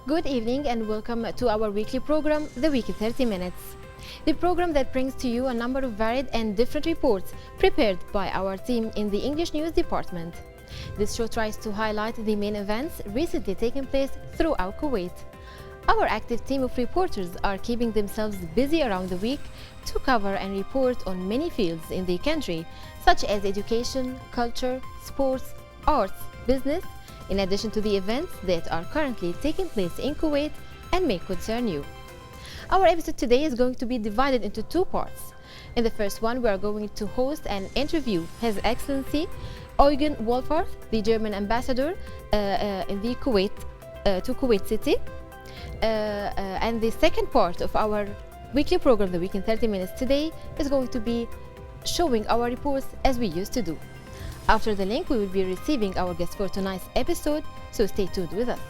Good evening and welcome to our weekly program, The Week in 30 Minutes. The program that brings to you a number of varied and different reports prepared by our team in the English News Department. This show tries to highlight the main events recently taking place throughout Kuwait. Our active team of reporters are keeping themselves busy around the week to cover and report on many fields in the country, such as education, culture, sports, arts, business, in addition to the events that are currently taking place in Kuwait and may concern you. Our episode today is going to be divided into two parts. In the first one, we are going to host and interview His Excellency Eugen Wolfart, the German ambassador in the Kuwait to Kuwait City. And the second part of our weekly program, The Week in 30 Minutes today, is going to be showing our reports as we used to do. After the link, we will be receiving our guest for tonight's episode, so stay tuned with us.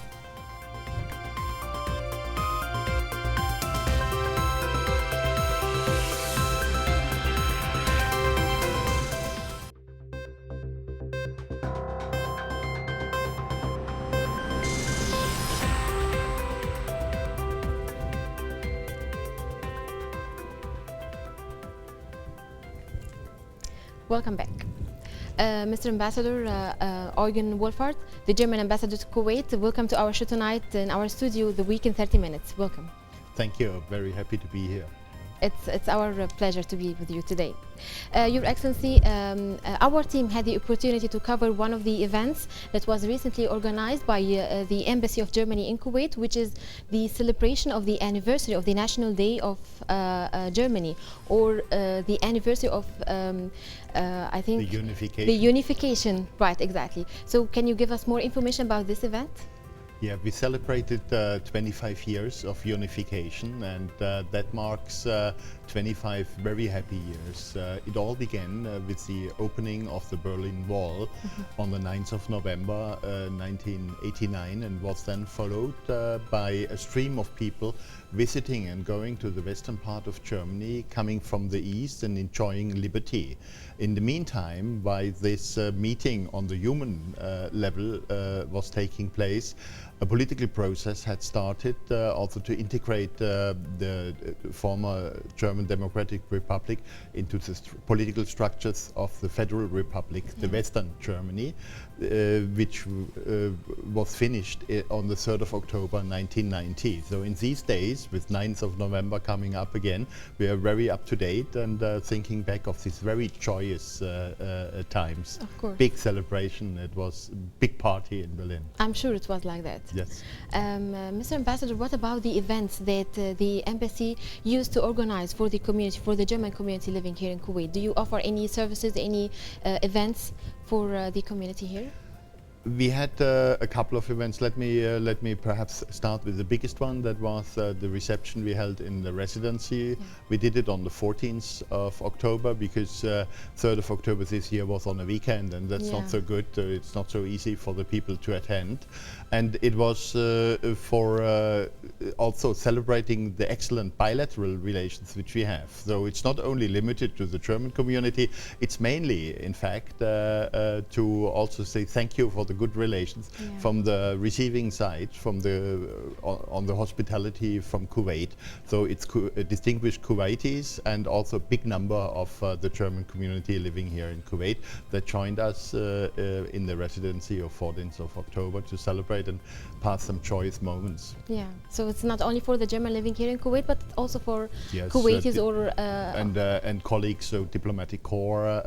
Welcome back. Mr. Ambassador Eugen Wolfart, the German ambassador to Kuwait, welcome to our show tonight in our studio, The Week in 30 Minutes. Welcome. Thank you. Very happy to be here. It's our pleasure to be with you today. Your Excellency, our team had the opportunity to cover one of the events that was recently organized by the Embassy of Germany in Kuwait, which is the celebration of the anniversary of the National Day of Germany, or the anniversary of, I think... The Reunification. The Reunification, right, exactly. So can you give us more information about this event? Yeah, we celebrated 25 years of unification, and that marks 25 very happy years. It all began with the opening of the Berlin Wall on the 9th of November 1989, and was then followed by a stream of people visiting and going to the western part of Germany, coming from the east and enjoying liberty. In the meantime, while this meeting on the human level was taking place, a political process had started also to integrate the former German Democratic Republic into the political structures of the Federal Republic, the Western Germany, which was finished on the 3rd of October 1990. So in these days, with 9th of November coming up again, we are very up to date and thinking back of these very joyous times. Of course. Big celebration. It was a big party in Berlin. I'm sure it was like that. Yes. Mr. Ambassador, what about the events that the embassy used to organize for the community, for the German community living here in Kuwait? Do you offer any services, any events for the community here? We had a couple of events. Let me perhaps start with the biggest one. That was the reception we held in the residency. Yeah. We did it on the 14th of October because 3rd of October this year was on a weekend, and that's not so good. It's not so easy for the people to attend. And it was for also celebrating the excellent bilateral relations which we have. So it's not only limited to the German community, it's mainly, in fact, to also say thank you for the good relations from the receiving side, from the on the hospitality from Kuwait. So it's distinguished Kuwaitis and also a big number of the German community living here in Kuwait that joined us in the residency of 14th of October to celebrate and pass some joyous moments. Yeah, so it's not only for the German living here in Kuwait, but also for Kuwaitis and colleags, so diplomatic corps,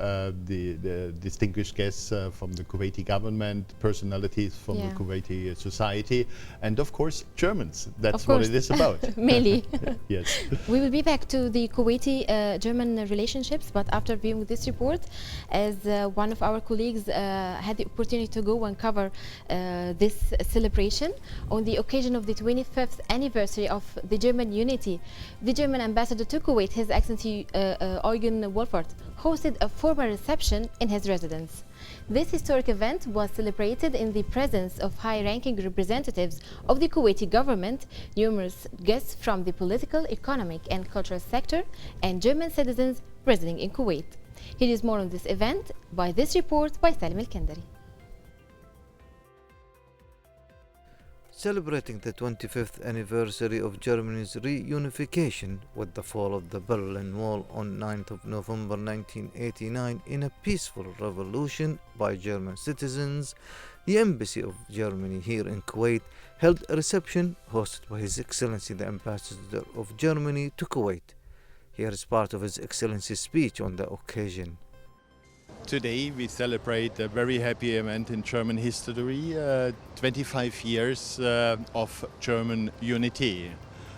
the distinguished guests from the Kuwaiti government, personalities from the Kuwaiti society, and of course Germans. That's what it is about. Mainly. Yes. We will be back to the Kuwaiti-German relationships, but after viewing this report, as one of our colleagues had the opportunity to go and cover this celebration on the occasion of the 25th anniversary of the German unity, the German ambassador to Kuwait, His Excellency Eugen Wolfart, hosted a formal reception in his residence. This historic event was celebrated in the presence of high-ranking representatives of the Kuwaiti government, numerous guests from the political, economic and cultural sector, and German citizens residing in Kuwait. Here is more on this event by this report by Salim Al-Kandari. celebrating the 25th anniversary of Germany's reunification with the fall of the Berlin Wall on 9th of November 1989 in a peaceful revolution by German citizens, the Embassy of Germany here in Kuwait held a reception hosted by His Excellency the Ambassador of Germany to Kuwait. Here is part of His Excellency's speech on the occasion. Today we celebrate a very happy event in German history, 25 years of German unity.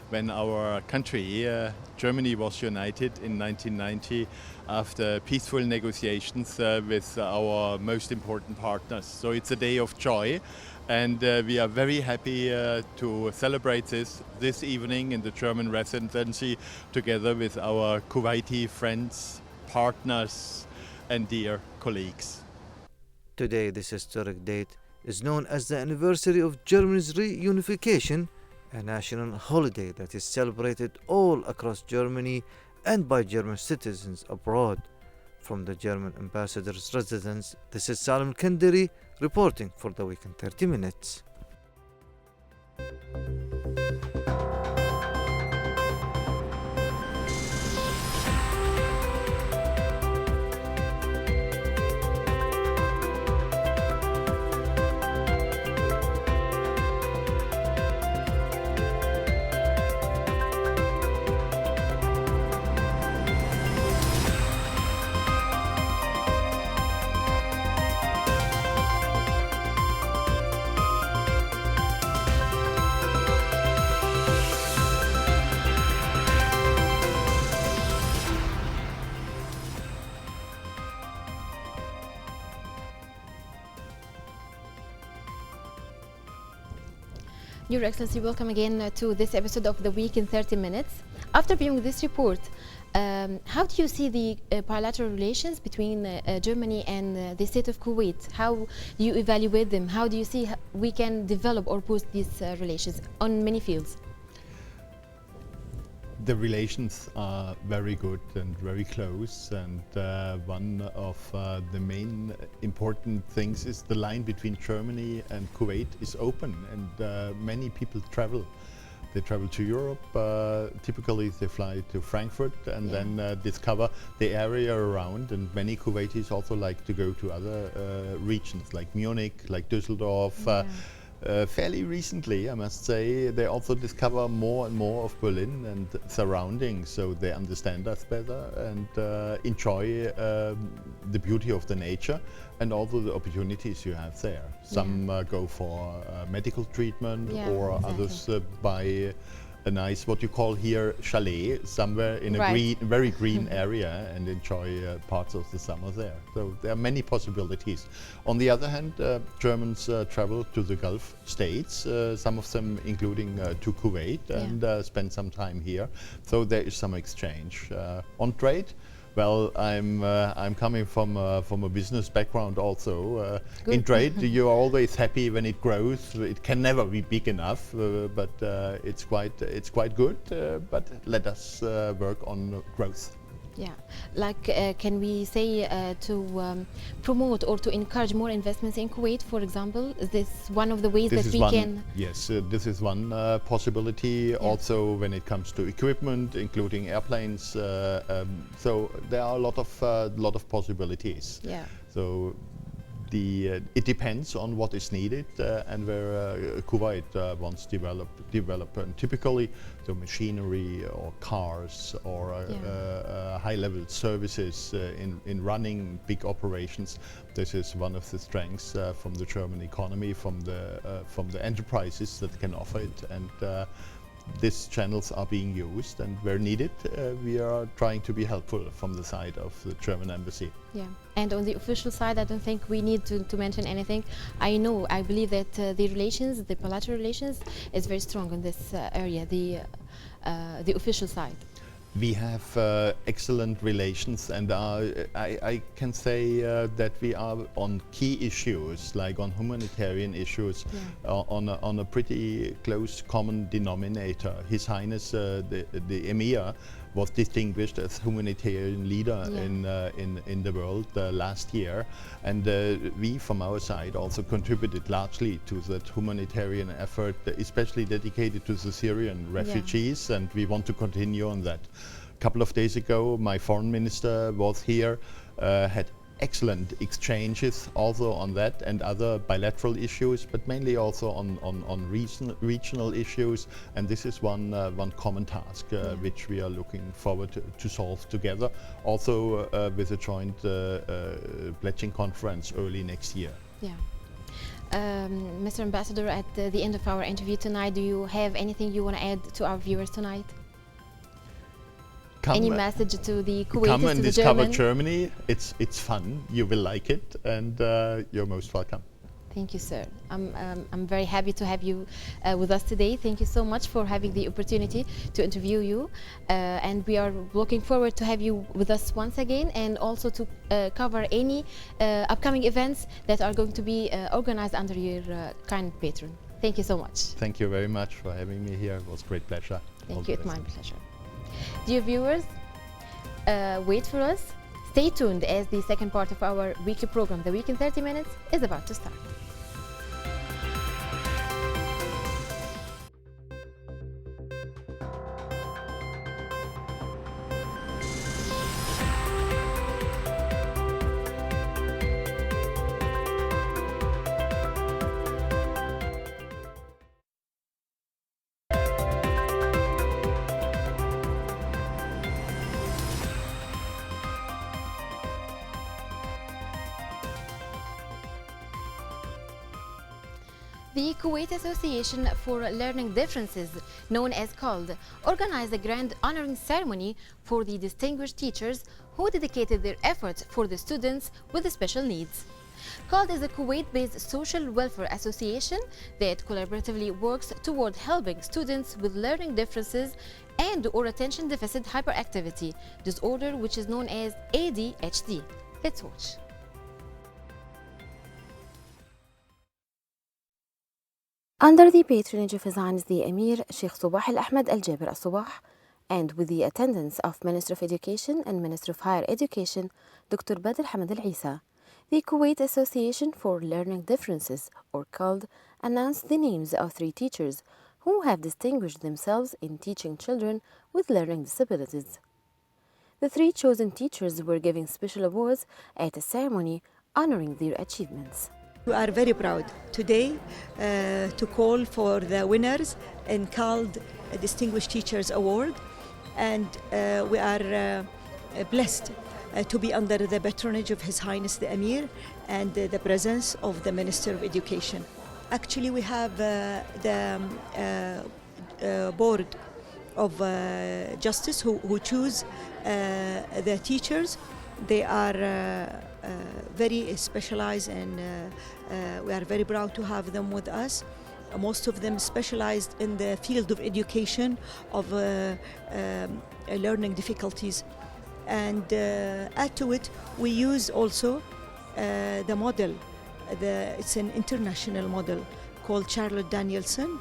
When our country, Germany, was united in 1990 after peaceful negotiations with our most important partners. So it's a day of joy, and we are very happy to celebrate this evening in the German residency together with our Kuwaiti friends, partners and dear colleagues. Today, this historic date is known as the anniversary of Germany's reunification, a national holiday that is celebrated all across Germany and by German citizens abroad. From the German ambassador's residence, this is Salim Kenderi reporting for the Week in 30 Minutes. Your Excellency, welcome again to this episode of The Week in 30 Minutes. After viewing this report, how do you see the bilateral relations between Germany and the state of Kuwait? How do you evaluate them? How do you see we can develop or boost these relations on many fields? The relations are very good and very close, and one of the main important things is the line between Germany and Kuwait is open, and many people travel. They travel to Europe, typically they fly to Frankfurt and then discover the area around, and many Kuwaitis also like to go to other regions like Munich, like Düsseldorf. Fairly recently, I must say, they also discover more and more of Berlin and surroundings, so they understand us better and enjoy the beauty of the nature and also the opportunities you have there. Some go for medical treatment, or others buy a nice, what you call here, chalet, somewhere in a very green area, and enjoy parts of the summer there. So there are many possibilities. On the other hand, Germans travel to the Gulf states, some of them including to Kuwait, and spend some time here. So there is some exchange. On trade, well, I'm coming from a business background also. In trade, you're always happy when it grows. It can never be big enough, but it's quite good. But let us work on growth. Yeah, like can we say to promote or to encourage more investments in Kuwait, for example? Is this one of the ways that we can? Yes, this is one possibility. Also, when it comes to equipment, including airplanes, so there are a lot of possibilities. Yeah. So it depends on what is needed and where Kuwait wants to develop. And typically, so machinery or cars or high-level services in running big operations. This is one of the strengths from the German economy, from the enterprises that can offer it, and these channels are being used, and where needed, we are trying to be helpful from the side of the German embassy. Yeah, and on the official side, I don't think we need to mention anything. I believe that the bilateral relations, is very strong in this area, the official side. We have excellent relations, and I can say that we are on key issues, like on humanitarian issues, on a pretty close common denominator. His Highness, the Emir, was distinguished as humanitarian leader Yeah. in the world last year, and we from our side also contributed largely to that humanitarian effort, especially dedicated to the Syrian refugees, and we want to continue on that. A couple of days ago, my foreign minister was here, had excellent exchanges also on that and other bilateral issues, but mainly also on regional issues. And this is one common task which we are looking forward to solve together, also with a joint pledging conference early next year. Yeah. Mr. Ambassador, at the end of our interview tonight, do you have anything you want to add to our viewers tonight? Any message to the Kuwaitis, come and to the discover German? Germany. It's fun. You will like it, and you're most welcome. Thank you, sir. I'm very happy to have you with us today. Thank you so much for having the opportunity to interview you, and we are looking forward to have you with us once again, and also to cover any upcoming events that are going to be organized under your kind patron. Thank you so much. Thank you very much for having me here. It was a great pleasure. Thank you. It's my pleasure. Dear viewers, wait for us. Stay tuned as the second part of our weekly program, The Week in 30 Minutes, is about to start. The Kuwait Association for Learning Differences, known as KALD, organized a grand honoring ceremony for the distinguished teachers who dedicated their efforts for the students with special needs. KALD is a Kuwait-based social welfare association that collaboratively works toward helping students with learning differences and/or attention deficit hyperactivity disorder, which is known as ADHD. Let's watch. Under the patronage of His Highness the Emir Sheikh Subah Al Ahmed Al Jaber Al Subah, and with the attendance of Minister of Education and Minister of Higher Education, Dr. Badr Hamad Al Isa, the Kuwait Association for Learning Differences, or KALD, announced the names of 3 teachers who have distinguished themselves in teaching children with learning disabilities. The 3 chosen teachers were given special awards at a ceremony honoring their achievements. We are very proud today to call for the winners in KALD Distinguished Teachers Award, and we are blessed to be under the patronage of His Highness the Emir and the presence of the Minister of Education. Actually, we have the board of justice who choose the teachers. They are very specialized, and we are very proud to have them with us. Most of them specialized in the field of education of learning difficulties. And add to it, we use also the model. It's an international model called Charlotte Danielson.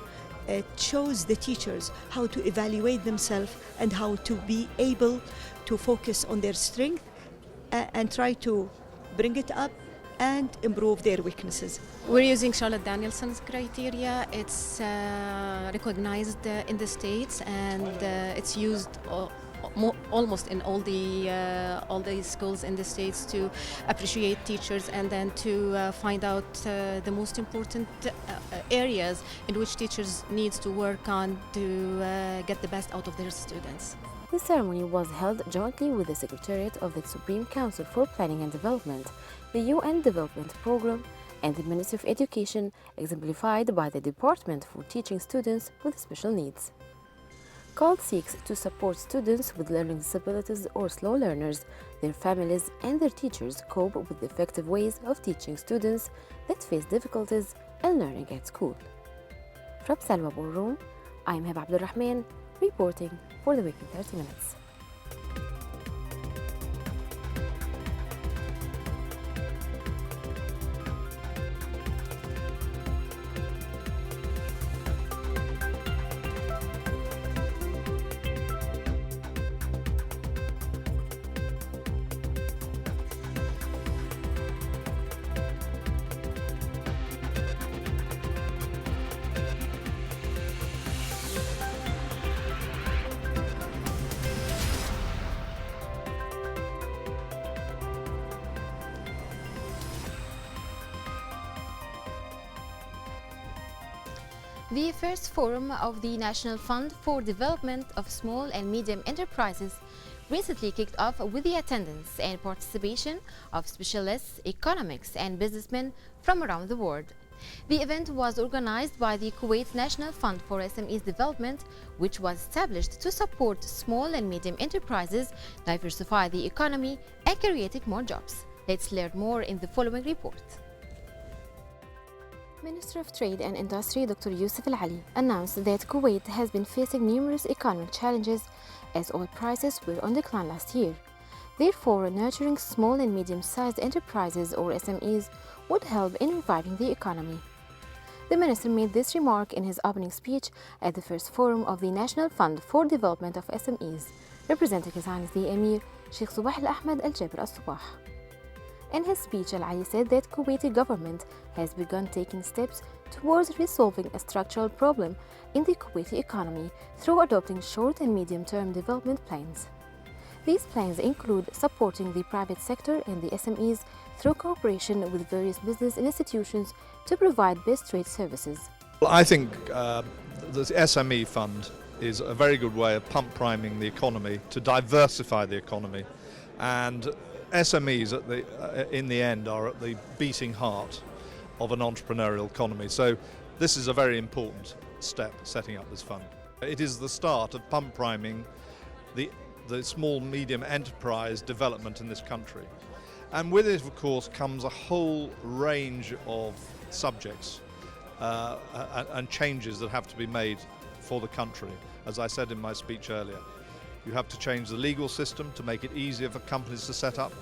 It shows the teachers how to evaluate themselves and how to be able to focus on their strength and try to bring it up and improve their weaknesses. We're using Charlotte Danielson's criteria. It's recognized in the States, and it's used almost in all the schools in the States to appreciate teachers and then to find out the most important areas in which teachers needs to work on to get the best out of their students. The ceremony was held jointly with the Secretariat of the Supreme Council for Planning and Development, the UN Development Programme, and the Ministry of Education, exemplified by the Department for Teaching Students with Special Needs. KALD seeks to support students with learning disabilities or slow learners, their families, and their teachers cope with effective ways of teaching students that face difficulties in learning at school. From Salwa Ballroom, I'm Heba Abdulrahman, reporting for the Week in 30 Minutes. The first forum of the National Fund for Development of Small and Medium Enterprises recently kicked off with the attendance and participation of specialists, economics, and businessmen from around the world. The event was organized by the Kuwait National Fund for SMEs Development, which was established to support small and medium enterprises, diversify the economy, and create more jobs. Let's learn more in the following report. Minister of Trade and Industry Dr. Youssef Al-Ali announced that Kuwait has been facing numerous economic challenges as oil prices were on decline last year. Therefore, nurturing small and medium-sized enterprises or SMEs would help in reviving the economy. The minister made this remark in his opening speech at the first forum of the National Fund for Development of SMEs, representing His Highness the Emir Sheikh Subah Al-Ahmed Al-Jaber Al-Subah. In his speech, Al-Ali said that Kuwaiti government has begun taking steps towards resolving a structural problem in the Kuwaiti economy through adopting short and medium-term development plans. These plans include supporting the private sector and the SMEs through cooperation with various business institutions to provide best trade services. Well, I think the SME fund is a very good way of pump priming the economy to diversify the economy, and SMEs in the end are at the beating heart of an entrepreneurial economy. So this is a very important step, setting up this fund. It is the start of pump priming the small medium enterprise development in this country. And with it, of course, comes a whole range of subjects and changes that have to be made for the country. As I said in my speech earlier, you have to change the legal system to make it easier for companies to set up.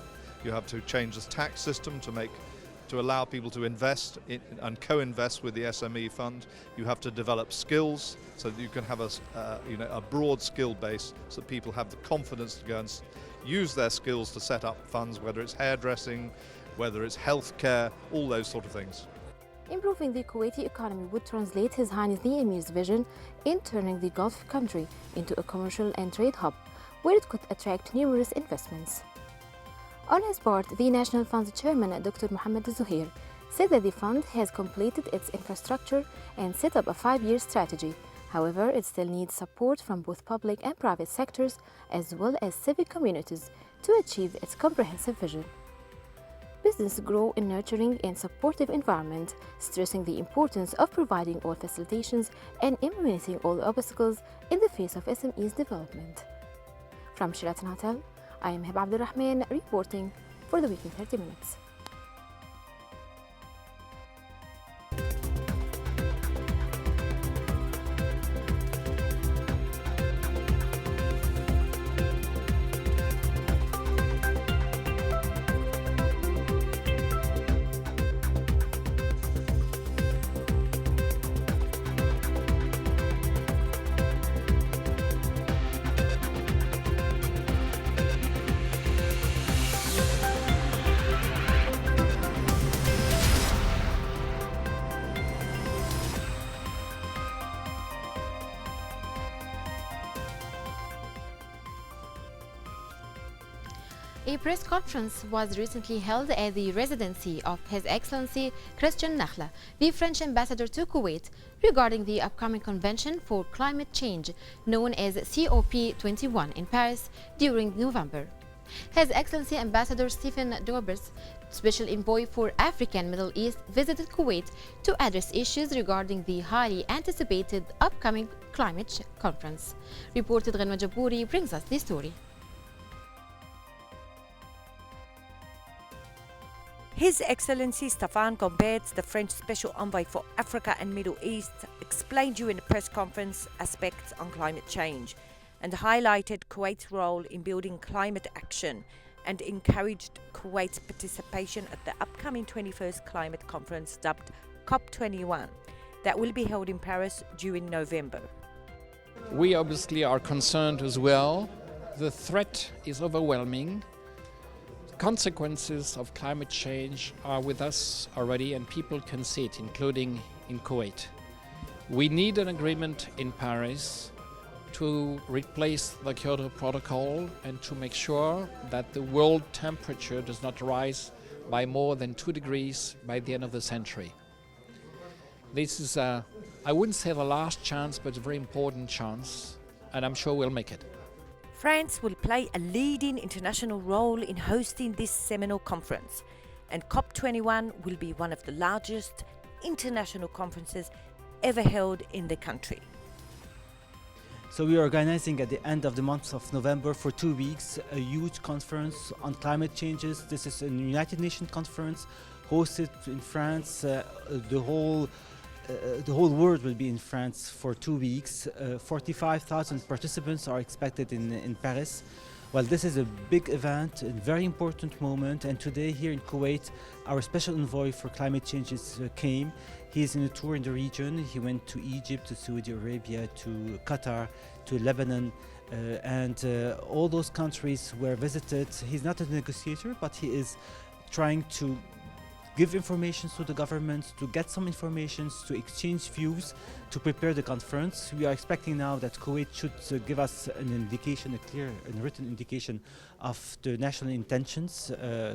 You have to change the tax system to allow people to invest in and co-invest with the SME fund. You have to develop skills so that you can have a broad skill base so that people have the confidence to go and use their skills to set up funds, whether it's hairdressing, whether it's healthcare, all those sort of things. Improving the Kuwaiti economy would translate His Highness the Emir's vision in turning the Gulf country into a commercial and trade hub where it could attract numerous investments. On his part, the National Fund's chairman, Dr. Mohammed Zuhair, said that the fund has completed its infrastructure and set up a 5-year strategy. However, it still needs support from both public and private sectors as well as civic communities to achieve its comprehensive vision. Business grow in nurturing and supportive environment, stressing the importance of providing all facilitations and eliminating all obstacles in the face of SMEs development. From Sheraton Hotel, I am Heba Abdulrahman reporting for the Week in 30 Minutes. A press conference was recently held at the residency of His Excellency Christian Nakhla, the French ambassador to Kuwait, regarding the upcoming Convention for Climate Change, known as COP21 in Paris during November. His Excellency Ambassador Stephen Dorbers, Special Envoy for Africa and Middle East, visited Kuwait to address issues regarding the highly anticipated upcoming climate conference. Reported Ghanwa Jabouri brings us the story. His Excellency Stéphane Gombert, the French Special Envoy for Africa and Middle East, explained during the press conference aspects on climate change and highlighted Kuwait's role in building climate action and encouraged Kuwait's participation at the upcoming 21st Climate Conference dubbed COP21 that will be held in Paris during November. We obviously are concerned as well. The threat is overwhelming. Consequences of climate change are with us already, and people can see it, including in Kuwait. We need an agreement in Paris to replace the Kyoto Protocol and to make sure that the world temperature does not rise by more than 2 degrees by the end of the century. This is an I wouldn't say the last chance, but a very important chance, and I'm sure we'll make it. France will play a leading international role in hosting this seminal conference, and COP21 will be one of the largest international conferences ever held in the country. So we are organizing at the end of the month of November for 2 weeks a huge conference on climate changes. This is a United Nations conference hosted in France. The whole world will be in France for 2 weeks. 45,000 participants are expected in Paris. Well, this is a big event, a very important moment, and today here in Kuwait, our special envoy for climate changes came. He is in a tour in the region. He went to Egypt, to Saudi Arabia, to Qatar, to Lebanon, and all those countries were visited. He's not a negotiator, but he is trying to give information to the governments, to get some information, to exchange views, to prepare the conference. We are expecting now that Kuwait should give us an indication, a clear and written indication of the national intentions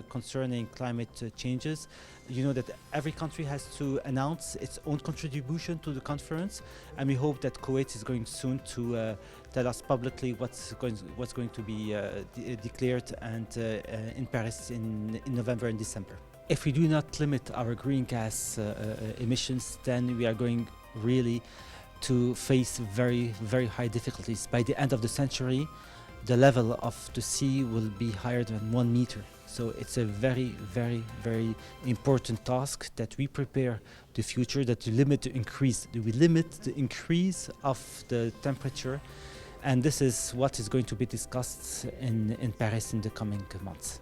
concerning climate changes. You know that every country has to announce its own contribution to the conference, and we hope that Kuwait is going soon to tell us publicly what's going to be declared and in Paris in November and December. If we do not limit our green gas emissions, then we are going really to face very, very high difficulties. By the end of the century, the level of the sea will be higher than 1 meter. So it's a very, very, very important task that we prepare the future, that we limit the increase of the temperature. And this is what is going to be discussed in Paris in the coming months.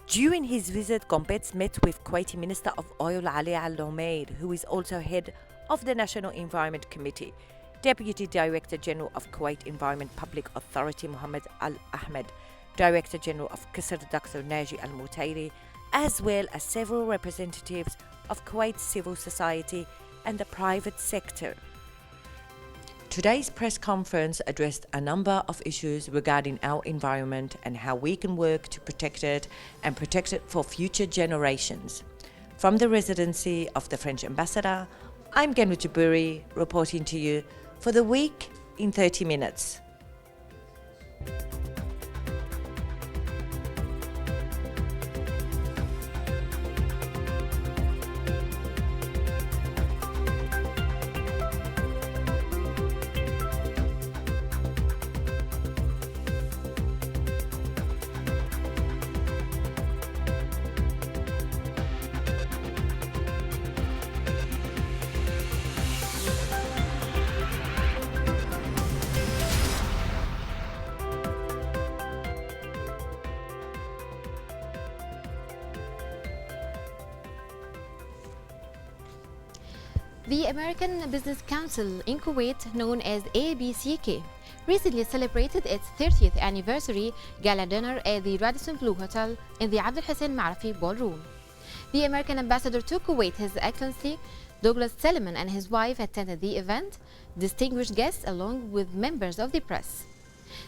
During his visit, Gombetz met with Kuwaiti Minister of Oil Ali Al-Umaid, who is also head of the National Environment Committee, Deputy Director General of Kuwait Environment Public Authority Mohammed Al-Ahmed, Director General of Qasr Dr. Naji Al-Mutairi, as well as several representatives of Kuwait's civil society and the private sector. Today's press conference addressed a number of issues regarding our environment and how we can work to protect it and protect it for future generations. From the residency of the French ambassador, I'm Genwa Jaburi reporting to you for the week in 30 minutes. The American Business Council in Kuwait, known as ABCK, recently celebrated its 30th anniversary gala dinner at the Radisson Blu Hotel in the Abdul Hussein Marafi Ballroom. The American ambassador to Kuwait, His Excellency Douglas Selman, and his wife attended the event, distinguished guests along with members of the press.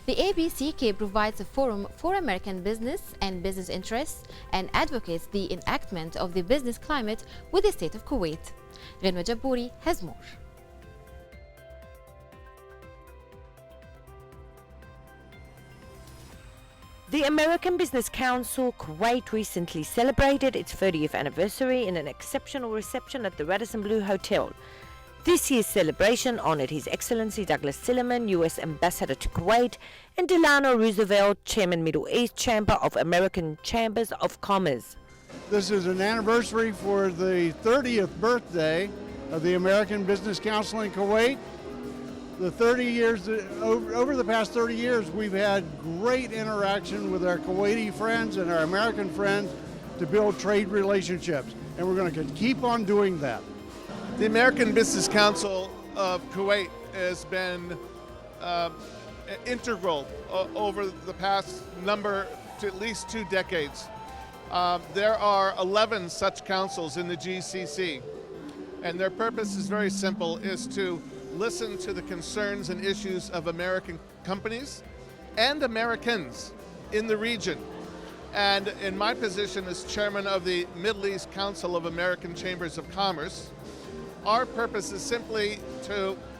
The ABCK provides a forum for American business and business interests and advocates the enactment of the business climate with the state of Kuwait. Genwa Jaburi has more. The American Business Council Kuwait recently celebrated its 30th anniversary in an exceptional reception at the Radisson Blu Hotel. This year's celebration honored His Excellency Douglas Silliman, U.S. Ambassador to Kuwait, and Delano Roosevelt, Chairman Middle East Chamber of American Chambers of Commerce. This is an anniversary for the 30th birthday of the American Business Council in Kuwait. The 30 years, over the past 30 years, we've had great interaction with our Kuwaiti friends and our American friends to build trade relationships, and we're going to keep on doing that. The American Business Council of Kuwait has been integral over the past number to at least 2 decades. There are 11 such councils in the GCC, and their purpose is very simple, is to listen to the concerns and issues of American companies and Americans in the region. And in my position as chairman of the Middle East Council of American Chambers of Commerce, Our purpose is simply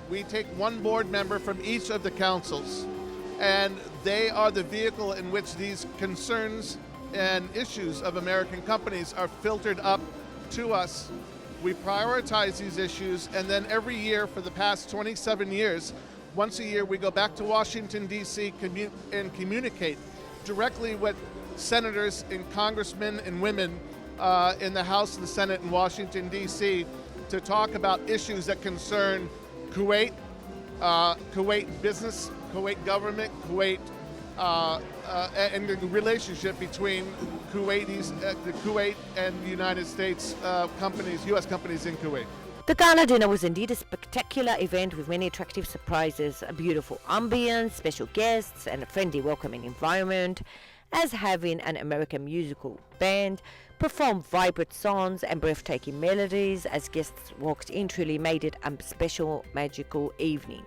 we take one board member from each of the councils, and they are the vehicle in which these concerns and issues of American companies are filtered up to us. We prioritize these issues, and then every year for the past 27 years, once a year we go back to Washington, D.C. and communicate directly with senators and congressmen and women in the House and the Senate in Washington, D.C. to talk about issues that concern Kuwait, Kuwait business, Kuwait government, Kuwait, and the relationship between the Kuwait and the United States companies, U.S. companies in Kuwait. The gala dinner was indeed a spectacular event with many attractive surprises, a beautiful ambience, special guests, and a friendly, welcoming environment, as having an American musical band perform vibrant songs and breathtaking melodies as guests walked in truly made it a special, magical evening.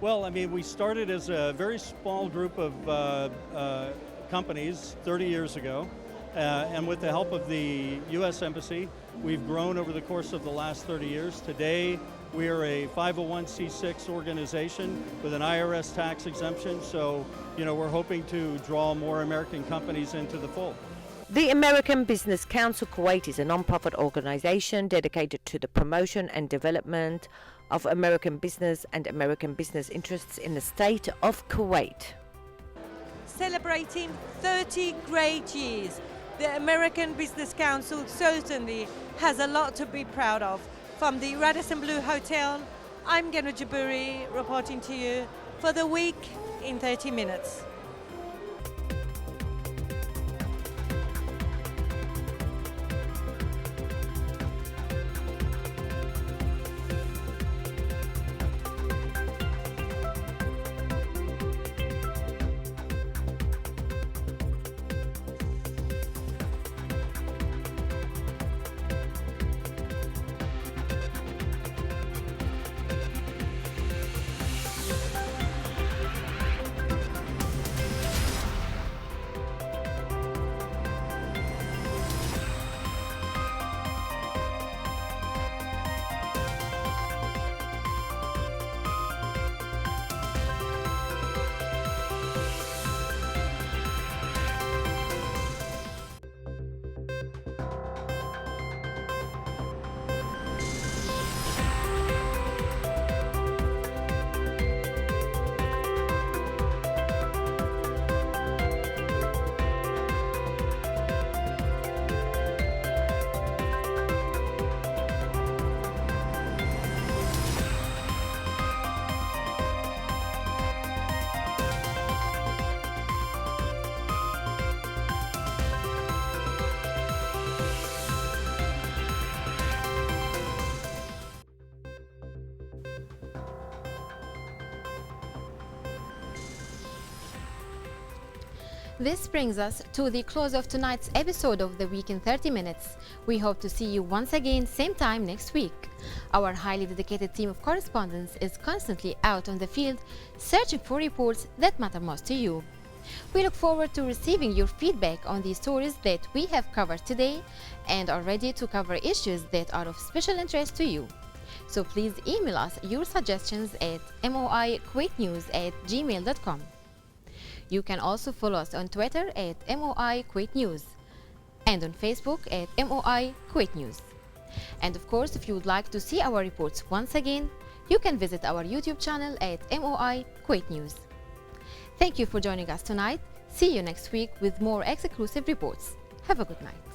Well, I mean, we started as a very small group of companies 30 years ago, and with the help of the U.S. Embassy, we've grown over the course of the last 30 years. Today, we are a 501c6 organization with an IRS tax exemption, so, we're hoping to draw more American companies into the fold. The American Business Council Kuwait is a non-profit organization dedicated to the promotion and development of American business and American business interests in the state of Kuwait. Celebrating 30 great years, the American Business Council certainly has a lot to be proud of. From the Radisson Blu Hotel, I'm Gena Jaburi reporting to you for the week in 30 minutes. This brings us to the close of tonight's episode of The Week in 30 Minutes. We hope to see you once again, same time next week. Our highly dedicated team of correspondents is constantly out on the field, searching for reports that matter most to you. We look forward to receiving your feedback on the stories that we have covered today and are ready to cover issues that are of special interest to you. So please email us your suggestions at moikuwaitnews@gmail.com. You can also follow us on Twitter at moikuwaitnews and on Facebook at moikuwaitnews. And of course, if you would like to see our reports once again, you can visit our YouTube channel at moikuwaitnews. Thank you for joining us tonight. See you next week with more exclusive reports. Have a good night.